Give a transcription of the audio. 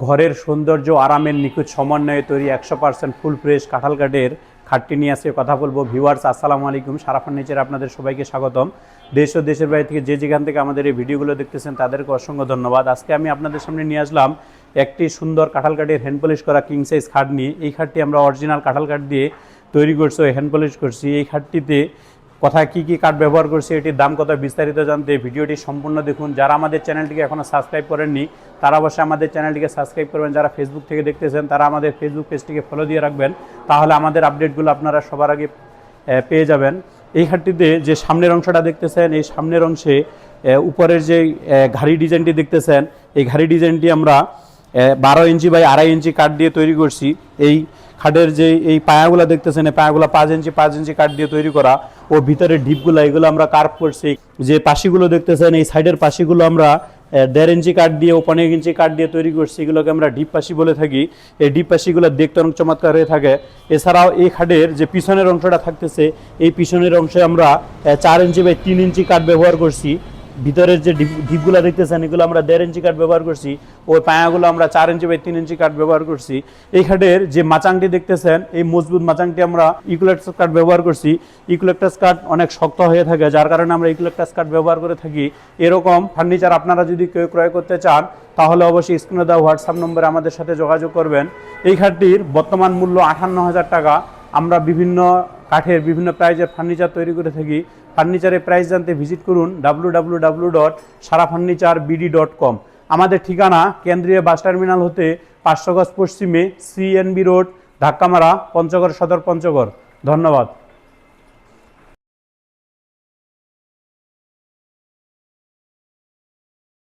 ঘরের সৌন্দর্য আরামের নিখুঁত সমন্বয়ে তৈরি 100% ফুল ফ্রেশ কাঁঠাল কাঠের খাটটি নিয়ে আজকে কথা বলবো। ভিউয়ার্স আসসালামু আলাইকুম, সারা ফার্নিচারে আপনাদের সবাইকে স্বাগতম। দেশ ও দেশের বাইরে থেকে যে যেখান থেকে আমাদের এই ভিডিওগুলো দেখতেছেন তাদেরকে অসংখ্য ধন্যবাদ। আজকে আমি আপনাদের সামনে নিয়ে আসলাম একটি সুন্দর কাঁঠাল কাঠের হ্যান্ড পলিশ করা কিং সাইজ খাট নিয়ে। এই খাটটি আমরা অরিজিনাল কাঁঠাল কাঠ দিয়ে তৈরি করছি, হ্যান্ড পলিশ করছি। এই খাটটিতে কোথায় কী কী কাঠ ব্যবহার করছি, এটির দাম কত বিস্তারিত জানতে ভিডিওটি সম্পূর্ণ দেখুন। যারা আমাদের চ্যানেলটিকে এখনও সাবস্ক্রাইব করেননি তারা অবশ্যই আমাদের চ্যানেলটিকে সাবস্ক্রাইব করবেন। যারা ফেসবুক থেকে দেখতেছেন তারা আমাদের ফেসবুক পেজটিকে ফলো দিয়ে রাখবেন, তাহলে আমাদের আপডেটগুলো আপনারা সবার আগে পেয়ে যাবেন। এই খাটটিতে যে সামনের অংশটা দেখতেছেন, এই সামনের অংশে উপরের যে ঘাড়ি ডিজাইনটি দেখতেছেন, এই ঘাড়ি ডিজাইনটি আমরা 12 ইঞ্চি বাই 2.5 ইঞ্চি কাঠ দিয়ে তৈরি করছি। এই খাটের যে এই পায়াগুলো দেখতেছেন, এই পায়াগুলো 5 ইঞ্চি কাঠ দিয়ে তৈরি করা, ও ভিতরে ডিপগুলো এগুলো আমরা কার্ভ করছি। যে পাশিগুলো দেখতেছেন, এই সাইডের পাশিগুলো আমরা 1.5 ইঞ্চি কাঠ দিয়ে ও 15 ইঞ্চি কাঠ দিয়ে তৈরি করছি। এগুলোকে আমরা ডিপ পাশি বলে থাকি। এই ডিপ পাশিগুলো দেখতে অনেক চমৎকার হয়ে থাকে। এছাড়াও এই খাটের যে পিছনের অংশটা থাকতেছে, এই পিছনের অংশে আমরা 4 ইঞ্চি বাই 3 ইঞ্চি কাঠ ব্যবহার করছি। ভিতরের যে ডিপগুলো দেখতেছেন, এগুলো আমরা 1.5 ইঞ্চি কাঠ ব্যবহার করছি। ওই পায়াগুলো আমরা 4 ইঞ্চি বাই 3 ইঞ্চি কাঠ ব্যবহার করছি। এই খাটের যে মাচাংটি দেখতেছেন, এই মজবুত মাচাংটি আমরা ইকুলেক্টাস কাঠ ব্যবহার করছি। ইকুলেক্টাস কাঠ অনেক শক্ত হয়ে থাকে, যার কারণে আমরা ইকুলেক্টাস কাঠ ব্যবহার করে থাকি। এরকম ফার্নিচার আপনারা যদি কেউ ক্রয় করতে চান তাহলে অবশ্যই স্ক্রিনে দেওয়া হোয়াটসঅ্যাপ নম্বরে আমাদের সাথে যোগাযোগ করবেন। এই খাটটির বর্তমান মূল্য 58,000 টাকা। আমরা বিভিন্ন কাঠের বিভিন্ন প্রাইজের ফার্নিচার তৈরি করে থাকি। ফার্নিচারের প্রাইস জানতে ভিজিট করুন www.sarafurniturebd.com। আমাদের ঠিকানা কেন্দ্রীয় বাস টার্মিনাল হতে 500 গজ পশ্চিমে, CNB রোড, ধাক্কামারা, পঞ্চগড় সদর, পঞ্চগড়। ধন্যবাদ।